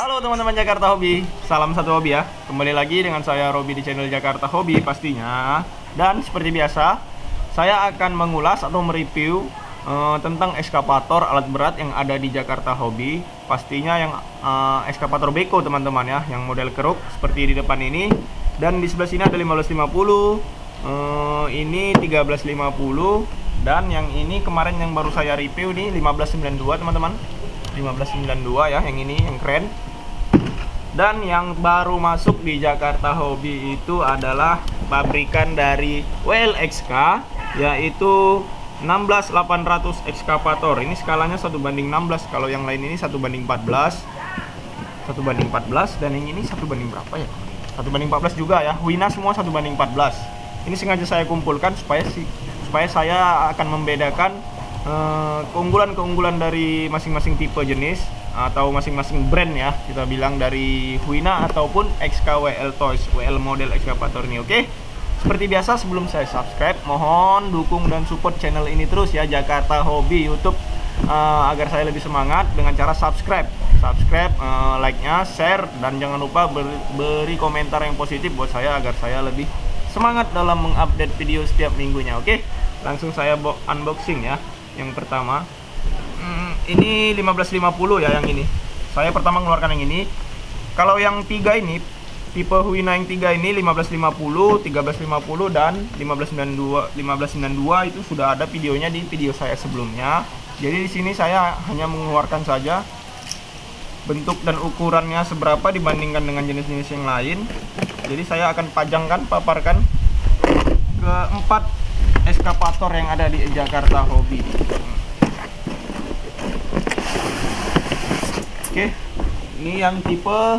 Halo teman-teman Jakarta Hobi, salam satu hobi ya. Kembali lagi dengan saya Robi di channel Jakarta Hobi pastinya. Dan seperti biasa, saya akan mengulas atau mereview tentang ekskavator alat berat yang ada di Jakarta Hobi. Pastinya yang ekskavator beko teman-teman ya, yang model keruk seperti di depan ini. Dan di sebelah sini ada 1550, ini 1350, dan yang ini kemarin yang baru saya review nih 1592 teman-teman. 1592 ya, yang ini yang keren. Dan yang baru masuk di Jakarta Hobi itu adalah pabrikan dari WLXK, yaitu 16800 ekskavator. Ini skalanya 1:16. Kalau yang lain ini 1:14. 1:14, dan yang ini 1: berapa ya? 1:14 juga ya. Wina semua 1:14. Ini sengaja saya kumpulkan supaya saya akan membedakan keunggulan-keunggulan dari masing-masing tipe jenis atau masing-masing brand ya, kita bilang dari Huina ataupun XKWL Toys, WL model ekskavator ini. Oke, seperti biasa sebelum saya subscribe, mohon dukung dan support channel ini terus ya, Jakarta Hobi YouTube, agar saya lebih semangat dengan cara subscribe, like-nya, share, dan jangan lupa beri komentar yang positif buat saya agar saya lebih semangat dalam mengupdate video setiap minggunya. Oke, langsung saya unboxing ya. Yang pertama ini 1550 ya, yang ini saya pertama mengeluarkan yang ini. Kalau yang tiga ini tipe Huina yang tiga ini 1550, 1350 dan 1592 itu sudah ada videonya di video saya sebelumnya. Jadi di sini saya hanya mengeluarkan saja bentuk dan ukurannya seberapa dibandingkan dengan jenis-jenis yang lain. Jadi saya akan paparkan ke 4 ekskavator yang ada di Jakarta Hobi. Oke, ini yang tipe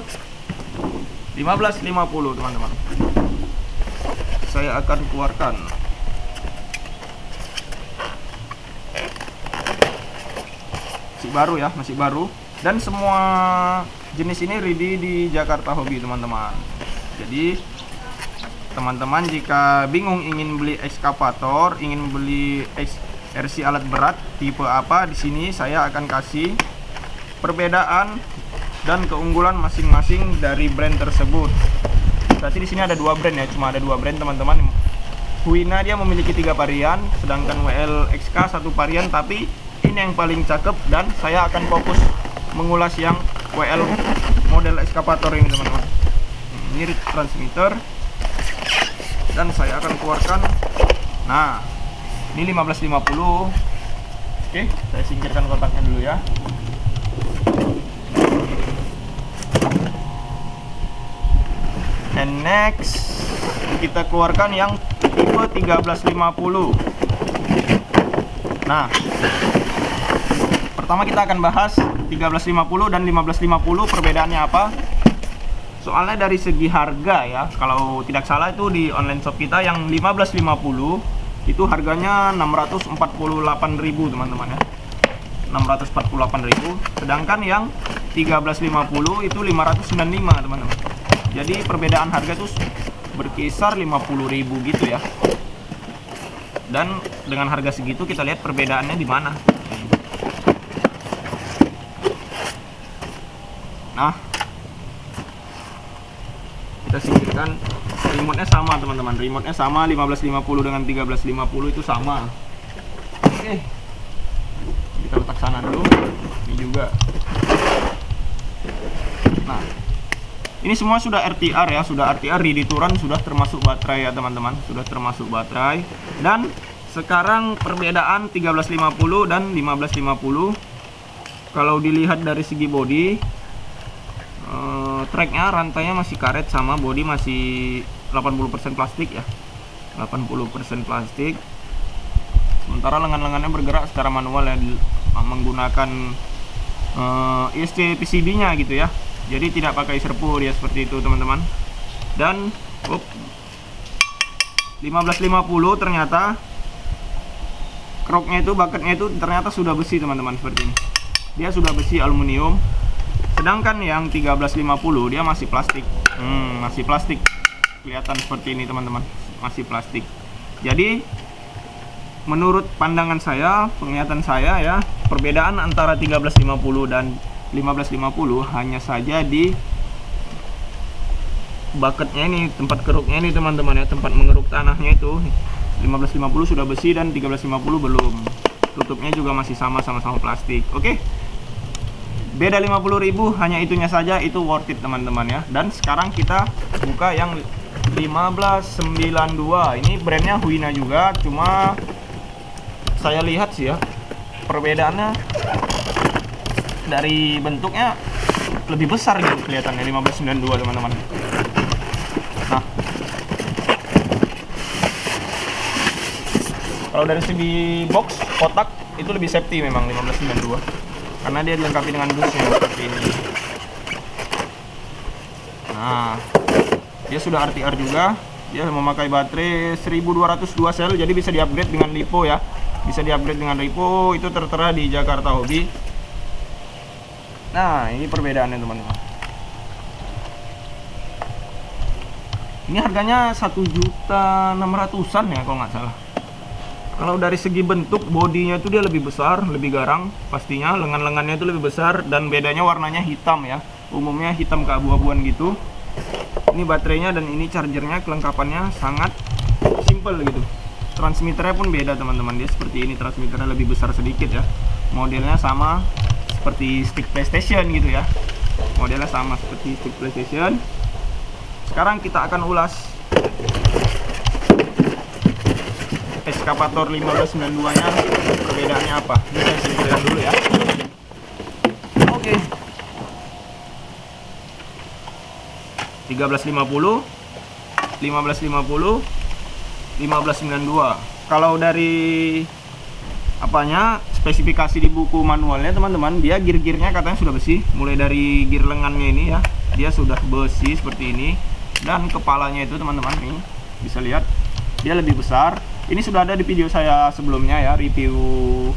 1550 teman-teman. Saya akan keluarkan. Masih baru ya, masih baru. Dan semua jenis ini ready di Jakarta Hobi teman-teman. Jadi teman-teman jika bingung ingin beli ekskavator, ingin beli RC alat berat tipe apa, di sini saya akan kasih perbedaan dan keunggulan masing-masing dari brand tersebut. Berarti di sini ada dua brand ya, cuma ada dua brand teman-teman. Huina dia memiliki 3 varian, sedangkan WLXK 1 varian, tapi ini yang paling cakep dan saya akan fokus mengulas yang WL model ekskavator ini teman-teman. Ini transmitter. Dan saya akan keluarkan. Nah, ini 1550. Oke, saya singkirkan kotaknya dulu ya. And next kita keluarkan yang tipe 1350. Nah, pertama kita akan bahas 1350 dan 1550 perbedaannya apa. Soalnya dari segi harga ya, kalau tidak salah itu di online shop kita yang 1550 itu harganya 648.000 teman-teman ya. 648.000. Sedangkan yang 1350 itu 595 teman-teman. Jadi perbedaan harga itu berkisar 50.000 gitu ya. Dan dengan harga segitu kita lihat perbedaannya di mana. Nah, kita singkirkan. Remote-nya sama teman-teman, remote-nya sama, 1550 dengan 1350 itu sama. Oke, kita letak sana dulu. Ini juga. Nah, ini semua sudah RTR ya, sudah RTR ready to run, sudah termasuk baterai ya teman-teman, sudah termasuk baterai. Dan sekarang perbedaan 1350 dan 1550, kalau dilihat dari segi body, tracknya, rantainya masih karet, sama body masih 80% plastik ya, 80% plastik. Sementara lengan-lengannya bergerak secara manual ya, menggunakan ISC PCB nya gitu ya, jadi tidak pakai servo dia seperti itu teman-teman. Dan 1550 ternyata kroknya itu, bucketnya itu ternyata sudah besi teman-teman, seperti ini dia sudah besi aluminium. Sedangkan yang 1350 dia masih plastik. Masih plastik. Kelihatan seperti ini teman-teman, masih plastik. Jadi menurut pandangan saya, penglihatan saya ya, perbedaan antara 1350 dan 1550, hanya saja di bucketnya ini, tempat keruknya ini teman-teman ya, tempat mengeruk tanahnya itu 1550 sudah besi dan 1350 belum. Tutupnya juga masih sama-sama plastik. Oke. Beda 50.000, hanya itunya saja, itu worth it teman-teman ya. Dan sekarang kita buka yang 1592. Ini brandnya Huina juga, cuma saya lihat sih ya, perbedaannya dari bentuknya lebih besar gitu kelihatannya 1592 teman-teman. Nah, kalau dari segi box kotak itu lebih safety memang 1592 karena dia dilengkapi dengan busnya seperti ini. Nah, dia sudah RTR juga, dia memakai baterai 1202 sel, jadi bisa di-upgrade dengan LiPo ya. Bisa di-upgrade dengan LiPo, itu tertera di Jakarta Hobby. Nah, ini perbedaannya teman-teman. Ini harganya 1.600.000-an ya kalau nggak salah. Kalau dari segi bentuk, bodinya itu dia lebih besar, lebih garang pastinya. Lengan-lengannya itu lebih besar dan bedanya warnanya hitam ya. Umumnya hitam keabu-abuan gitu. Ini baterainya dan ini chargernya, kelengkapannya sangat simple gitu. Transmitternya pun beda teman-teman, dia seperti ini, transmitternya lebih besar sedikit ya. Modelnya sama seperti stick PlayStation gitu ya. Modelnya sama seperti stick PlayStation. Sekarang kita akan ulas eskavator 1592 nya, perbedaannya apa. Ini saya singkirkan dulu ya. Oke. 1350, 1550, 1592. Kalau dari apanya, spesifikasi di buku manualnya teman-teman, dia gear-gearnya katanya sudah besi. Mulai dari gear lengannya ini ya, dia sudah besi seperti ini. Dan kepalanya itu teman-teman nih, bisa lihat dia lebih besar. Ini sudah ada di video saya sebelumnya ya, review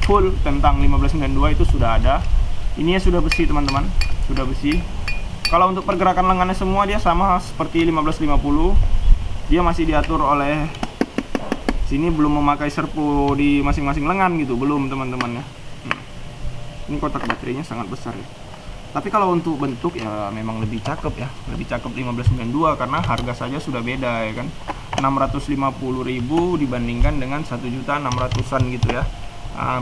full tentang 1592 itu sudah ada. Ini sudah besi teman-teman, sudah besi. Kalau untuk pergerakan lengannya semua dia sama seperti 1550. Dia masih diatur oleh sini, belum memakai servo di masing-masing lengan gitu, belum teman-teman ya. Ini kotak baterainya sangat besar ya. Tapi kalau untuk bentuk ya memang lebih cakep ya, lebih cakep 1592 karena harga saja sudah beda ya kan. 650.000 dibandingkan dengan 1.600.000-an gitu ya.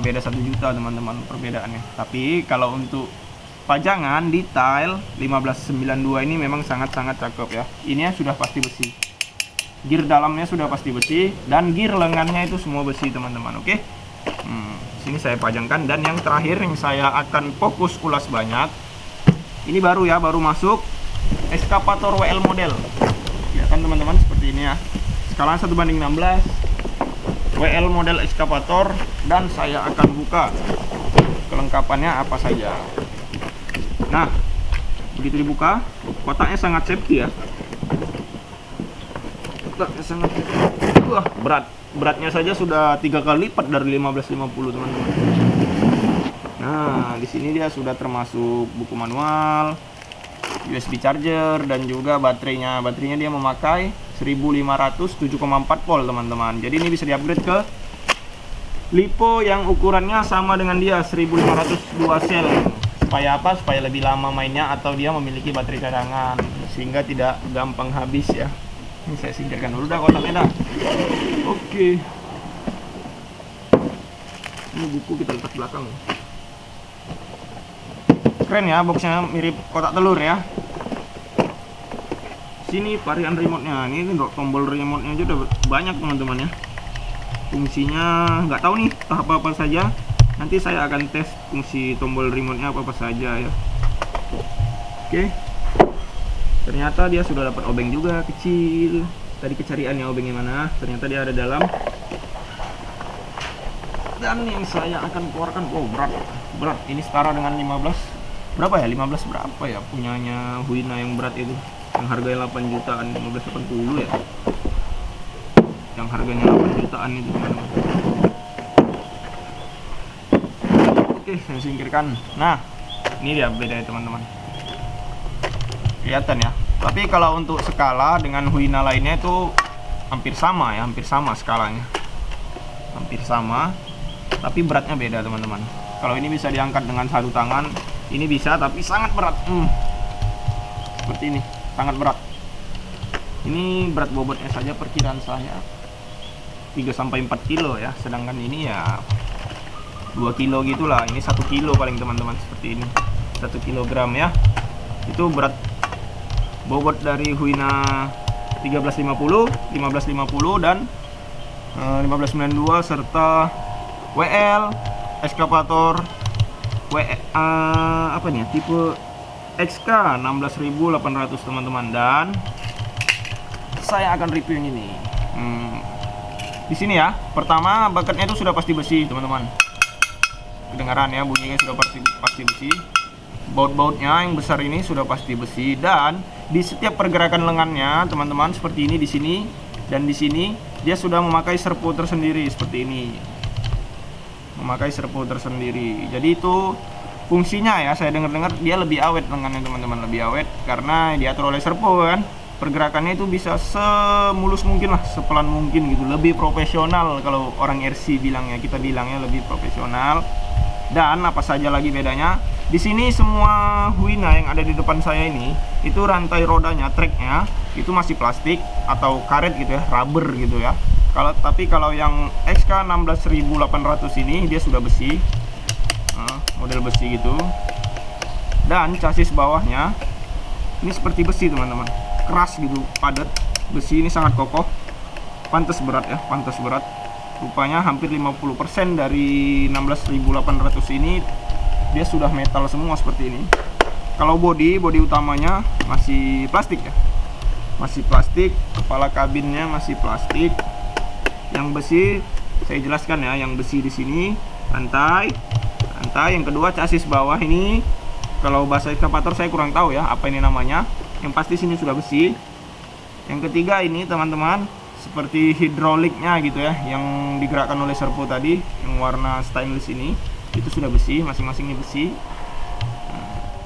Beda 1 juta teman-teman perbedaannya. Tapi kalau untuk pajangan detail 1592 ini memang sangat-sangat cakep ya. Ini sudah pasti besi. Gear dalamnya sudah pasti besi dan gear lengannya itu semua besi teman-teman. Oke. Sini saya pajangkan, dan yang terakhir yang saya akan fokus ulas banyak. Ini baru ya, baru masuk eskavator WL model. Ya kan teman-teman, seperti ini ya. Skala 1:16 WL model eskavator, dan saya akan buka kelengkapannya apa saja. Nah, begitu dibuka, kotaknya sangat safety ya. Kotaknya sangat safety. Wah, beratnya saja sudah 3 kali lipat dari 1550 teman-teman. Nah, di sini dia sudah termasuk buku manual, USB charger, dan juga baterainya. Baterainya dia memakai 1507,4 volt teman-teman. Jadi ini bisa di-upgrade ke LiPo yang ukurannya sama dengan dia, 1502 sel. Supaya apa? Supaya lebih lama mainnya, atau dia memiliki baterai cadangan sehingga tidak gampang habis ya. Ini saya singkirkan dulu dah kotaknya dah. Oke. Ini buku kita letak belakang. Keren ya, boxnya mirip kotak telur ya. Sini varian remote-nya. Ini tombol remote-nya aja udah banyak teman-teman ya. Fungsinya nggak tahu nih apa-apa saja. Nanti saya akan tes fungsi tombol remote-nya apa-apa saja ya. Oke. Ternyata dia sudah dapat obeng juga kecil. Tadi kecariannya obengnya mana? Ternyata dia ada dalam. Dan yang saya akan keluarkan, wow, berat. Ini setara dengan 15. Berapa ya? 15 berapa ya punyanya Huina yang berat itu? Yang harganya 8 jutaan, 1580 ya. Yang harganya 8 jutaan itu teman-teman. Oke, saya singkirkan. Nah, ini dia bedanya teman-teman. Kelihatan ya. Tapi kalau untuk skala dengan Huina lainnya itu hampir sama ya, hampir sama skalanya. Hampir sama, tapi beratnya beda teman-teman. Kalau ini bisa diangkat dengan satu tangan, Ini bisa, tapi sangat berat. Seperti ini, sangat berat. Ini berat bobotnya saja perkiraan saya 3-4 kilo ya, sedangkan ini ya 2 kilo gitulah. Ini 1 kilo paling teman-teman, seperti ini 1 kilogram ya. Itu berat bobot dari Huina 1350, 1550 dan 1592 serta WL ekskavator apa nih tipe XK 16.800 teman-teman. Dan saya akan review yang ini. Di sini ya, pertama bakatnya itu sudah pasti besi teman-teman. Kedengaran ya, bunyinya sudah pasti besi. Baut-bautnya yang besar ini sudah pasti besi, dan di setiap pergerakan lengannya teman-teman seperti ini, di sini dan di sini dia sudah memakai servo tersendiri seperti ini. Memakai servo tersendiri. Jadi itu fungsinya ya, saya dengar-dengar dia lebih awet lengannya teman-teman, lebih awet karena diatur oleh servo kan. Pergerakannya itu bisa semulus mungkin lah, sepelan mungkin gitu, lebih profesional kalau orang RC bilangnya, kita bilangnya lebih profesional. Dan apa saja lagi bedanya? Di sini semua Huina yang ada di depan saya ini, itu rantai rodanya, tracknya itu masih plastik atau karet gitu ya, rubber gitu ya. Tapi kalau yang XK 16.800 ini dia sudah besi, model besi gitu. Dan chassis bawahnya ini seperti besi teman-teman, keras gitu, padat. Besi ini sangat kokoh, pantas berat ya, pantas berat. Rupanya hampir 50% dari 16.800 ini dia sudah metal semua seperti ini. Kalau bodi utamanya masih plastik ya, masih plastik. Kepala kabinnya masih plastik. Yang besi saya jelaskan ya, yang besi di sini rantai. Yang kedua chassis bawah ini, kalau bahasa ekskavator saya kurang tahu ya apa ini namanya. Yang pasti sini sudah besi. Yang ketiga ini teman-teman, seperti hidroliknya gitu ya, yang digerakkan oleh servo tadi, yang warna stainless ini, itu sudah besi, masing-masing ini besi.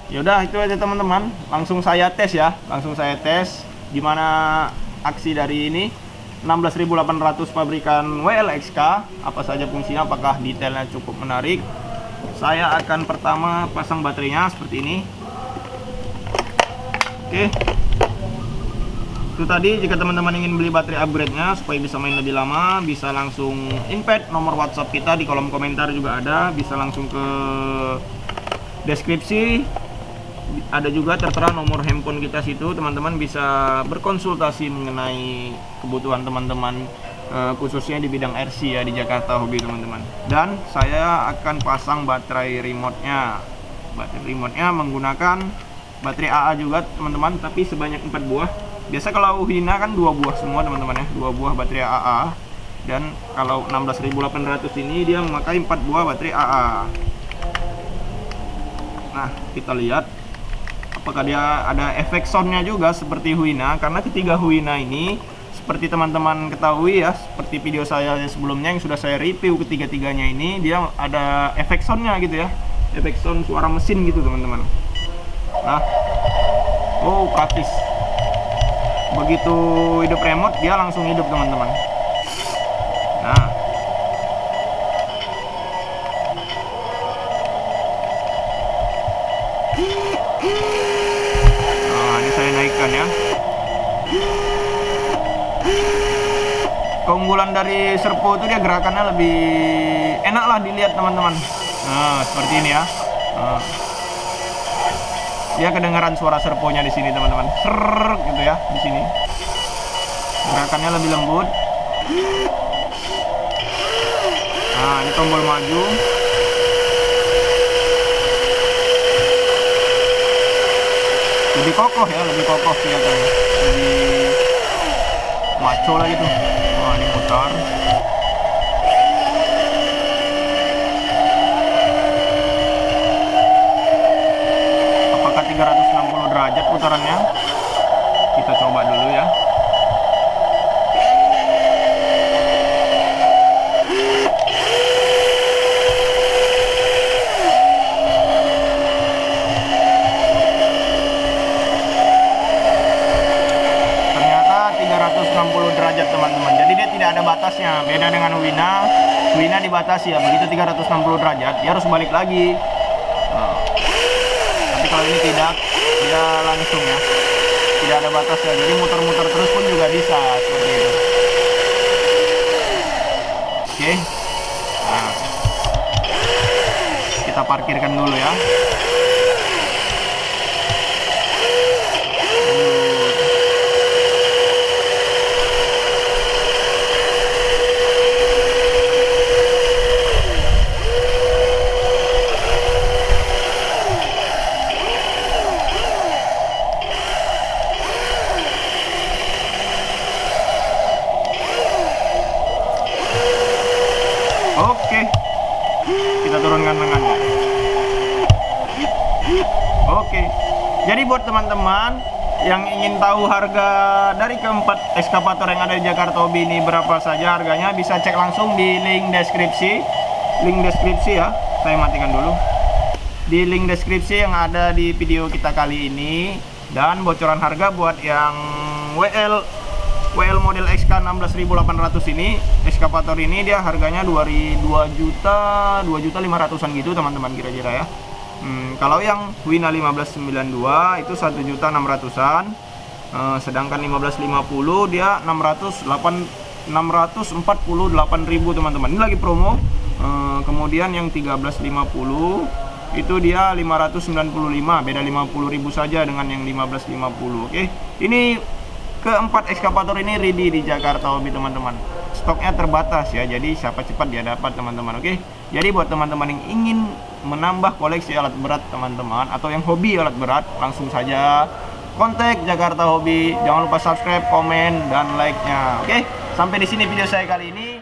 Yaudah itu aja teman-teman, langsung saya tes ya, gimana aksi dari ini 16.800 pabrikan WLXK, apa saja fungsinya, apakah detailnya cukup menarik. Saya akan pertama pasang baterainya seperti ini. Oke. Itu tadi, jika teman-teman ingin beli baterai upgrade-nya supaya bisa main lebih lama, bisa langsung invite nomor WhatsApp kita di kolom komentar juga ada, bisa langsung ke deskripsi. Ada juga tertera nomor handphone kita situ, teman-teman bisa berkonsultasi mengenai kebutuhan teman-teman, khususnya di bidang RC ya, di Jakarta Hobi teman-teman. Dan saya akan pasang baterai remote-nya. Baterai remote-nya menggunakan baterai AA juga teman-teman, tapi sebanyak 4 buah. Biasa kalau Huina kan 2 buah semua teman-teman ya, 2 buah baterai AA. Dan kalau 16.800 ini dia memakai 4 buah baterai AA. Nah, kita lihat apakah dia ada efek soundnya juga seperti Huina, karena ketiga Huina ini seperti teman-teman ketahui ya, seperti video saya sebelumnya yang sudah saya review, ketiga-tiganya ini dia ada efek soundnya gitu ya, efek sound suara mesin gitu teman-teman. Nah, praktis. Begitu hidup remote dia langsung hidup teman-teman. Nah, ini saya naikkan ya. Keunggulan dari servo itu dia gerakannya lebih enak lah dilihat teman-teman. Nah, seperti ini ya. Dia kedengaran suara servonya di sini teman-teman, ser gitu ya di sini. Gerakannya lebih lembut. Nah, ini tombol maju. Lebih kokoh ya, lebih kokoh kelihatannya, lebih maco lah gitu. Wah, ini putar. Apakah 360 derajat putarannya? Kita coba dulu ya. Teman-teman, jadi dia tidak ada batasnya, beda dengan Huina dibatasi ya, begitu 360 derajat dia harus balik lagi. kalau ini tidak, dia langsung ya, tidak ada batasnya, jadi muter-muter terus pun juga bisa seperti itu. Oke, nah, kita parkirkan dulu ya. Oke, kita turunkan tangannya. Oke, jadi buat teman-teman yang ingin tahu harga dari keempat ekskavator yang ada di Jakarta Hobby ini berapa saja harganya, bisa cek langsung di link deskripsi. Link deskripsi ya, saya matikan dulu. Di link deskripsi yang ada di video kita kali ini. Dan bocoran harga buat yang WL model XK 16.800 ini, ekskavator ini dia harganya 2.500.000-an gitu teman-teman kira-kira ya. Kalau yang Wina 1592 itu 1.600.000-an, sedangkan 1550 dia 648.000 teman-teman. Ini lagi promo. Kemudian yang 1350 itu dia 595, beda 50.000 saja dengan yang 1550. Oke, ini keempat ekskavator ini ready di Jakarta Hobby teman-teman. Stoknya terbatas ya, jadi siapa cepat dia dapat teman-teman. Oke, jadi buat teman-teman yang ingin menambah koleksi alat berat teman-teman, atau yang hobi alat berat, langsung saja kontak Jakarta Hobby. Jangan lupa subscribe, komen, dan like-nya. Oke, sampai di sini video saya kali ini.